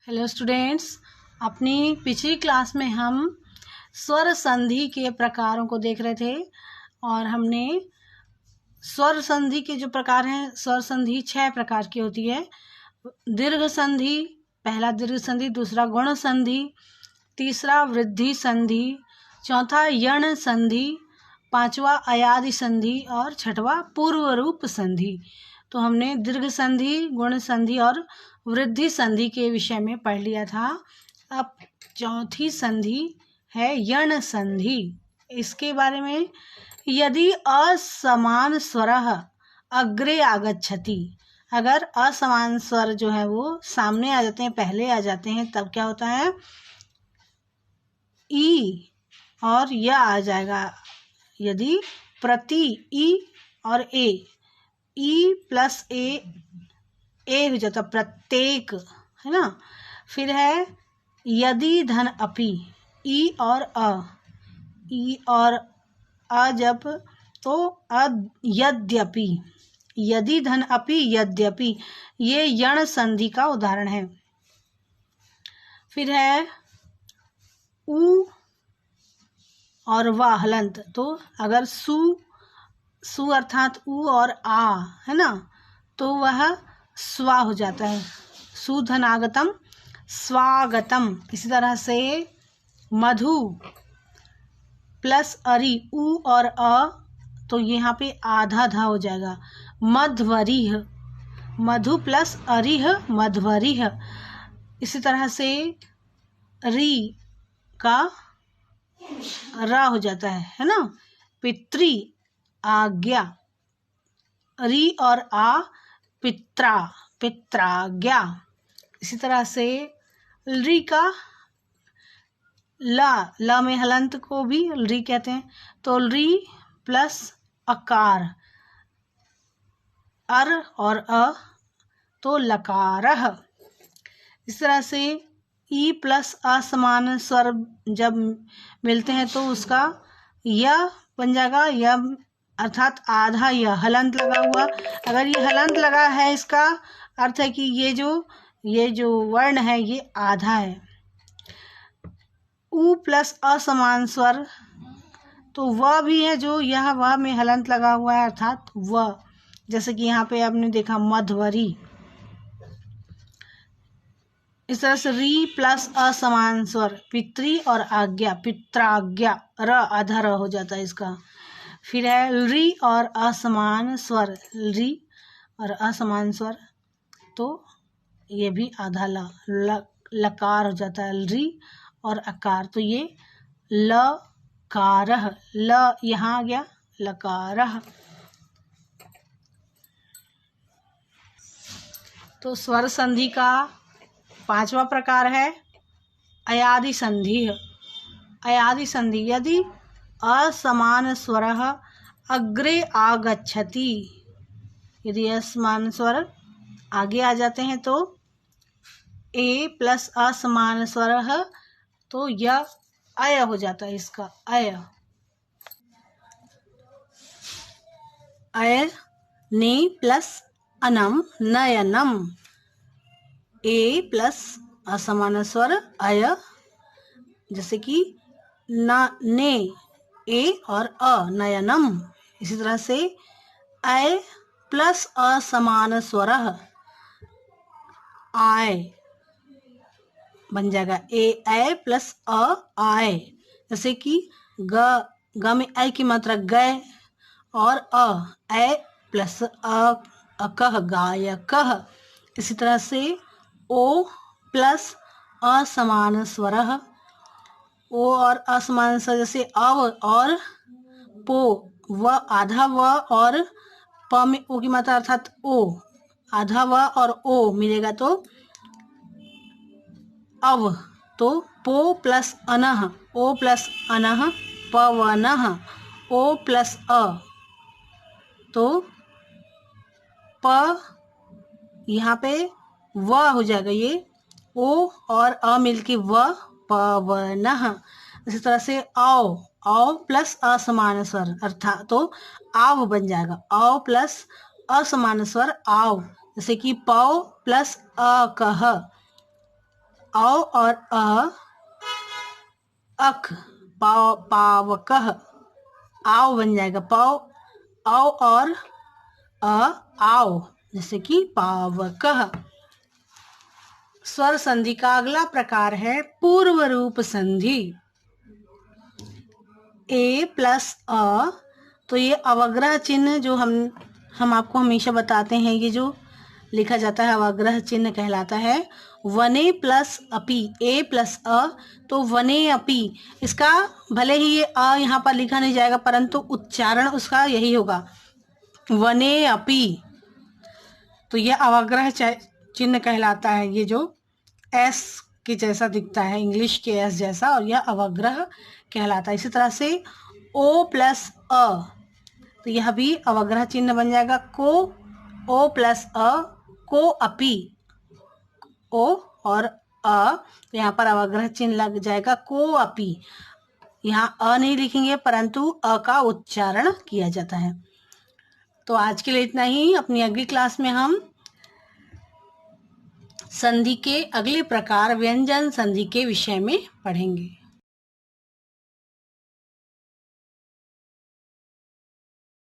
Hello students, अपनी पिछली class में हम स्वर संधि के प्रकारों को देख रहे थे और हमने स्वर संधि के जो प्रकार हैं, स्वर संधि 6 प्रकार की होती है। दीर्घ संधि, पहला दीर्घ संधि, दूसरा गुण संधि, तीसरा वृद्धि संधि, चौथा यण संधि, पांचवा अयादि संधि और छठवा पूर्व रूप संधि। तो हमने दीर्घ संधि, गुण संधि और वृद्धि संधि के विषय में पढ़ लिया था। अब चौथी संधि है यण संधि। इसके बारे में, यदि असमान स्वरः अग्रे आगच्छति, अगर असमान स्वर जो है वो सामने आ जाते हैं, पहले आ जाते हैं, तब क्या होता है, ई और या आ जाएगा। यदि प्रति ई और ए, ई प्लस ए हो जाता, प्रत्येक, है ना। फिर है यदि धन अपि, ई और अ, ई और अ जब, तो यद्यपि, यदि धन अपि यद्यपि, ये यण संधि का उदाहरण है। फिर है उ और वा हलंत, तो अगर सु अर्थात उ और आ, है ना, तो वह स्वा हो जाता है। सुधनागतम स्वागतम। इसी तरह से मधु प्लस अरि, उ और अ, तो यहाँ पे आधा धा हो जाएगा, मध्वरिह। मधु प्लस अरिह मध्वरिह। इसी तरह से री का रा हो जाता है ना, पितृ आज्ञा। री और आ पित्रा, पित्राज्ञा। इसी तरह से री का ला में हलंत को भी री कहते हैं, तो री प्लस अकार, अर और अ, तो लकारह। इस तरह से ई प्लस असमान स्वर जब मिलते हैं तो उसका य बन जाएगा, य अर्थात आधा य, हलंत लगा हुआ। अगर ये हलंत लगा है, इसका अर्थ है कि ये जो वर्ण है ये आधा है। उ प्लस असमान स्वर, तो वह भी है जो यह वह में हलंत लगा हुआ है, अर्थात वह, जैसे कि यहाँ पे आपने देखा मध्वरी। इस तरह से री प्लस असमान स्वर, पितृ और आज्ञा, पित्राज्ञा, र आधा र हो जाता है इसका। फिर है री और असमान स्वर, री और असमान स्वर, तो ये भी आधा लकार हो जाता है, री और अकार, तो ये लकारह, ल यहाँ आ गया, लकारह। तो स्वर संधि का 5वां प्रकार है अयादि संधि। अयादि संधि, यदि असमान स्वरः अग्रे आगच्छति, यदि असमान स्वर आगे आ जाते हैं तो ए प्लस असमान स्वरः, तो यह अय हो जाता है इसका, अय। अय ने प्लस अनम नयनम, ए प्लस असमान स्वर अय, जैसे कि ने, ए और अ, नयनम। इसी तरह से अय प्लस असमान स्वर आय बन जाएगा, ए प्लस अ आय। जैसे कि ग में ऐ की मात्रा गय और ए प्लस अकह, गायकह। इसी तरह से ओ प्लस असमान स्वरः, ओ और असमान स्वर, जैसे अव और पो, व आधा व और प में ओ की मात्रा अर्थात ओ, आधा व और ओ मिलेगा तो अव, तो पो प्लस अनः, ओ प्लस अनः पवनः, ओ प्लस अ, तो प यहाँ पे व हो जाएगा, ये ओ और अ मिलके व, पवनः। इसी तरह से औ प्लस असमान स्वर, अर्थात तो आव बन जाएगा, औ प्लस असमान स्वर आव, जैसे कि पौ प्लस अकह, औ और अक, पावकह, आओ बन जाएगा। पाव, औ और आओ, जैसे कि पावकह। स्वर संधि का अगला प्रकार है पूर्व रूप संधि। ए प्लस अ, तो ये अवग्रह चिन्ह जो हम आपको हमेशा बताते हैं, ये जो लिखा जाता है अवग्रह चिन्ह कहलाता है। वने प्लस अपी, ए प्लस अ, तो वने अपी, इसका भले ही ये अ यहाँ पर लिखा नहीं जाएगा परंतु उच्चारण उसका यही होगा, वने अपी। तो ये अवग्रह चिन्ह कहलाता है, ये जो एस के जैसा दिखता है, इंग्लिश के एस जैसा, और यह अवग्रह कहलाता है। इसी तरह से ओ प्लस अ, तो यह भी अवग्रह चिन्ह बन जाएगा। को, ओ प्लस अ, को अपी, ओ और अ, तो यहाँ पर अवग्रह चिन्ह लग जाएगा को अपी। यहाँ अ नहीं लिखेंगे परंतु अ का उच्चारण किया जाता है। तो आज के लिए इतना ही। अपनी अगली क्लास में हम संधि के अगले प्रकार व्यंजन संधि के विषय में पढ़ेंगे।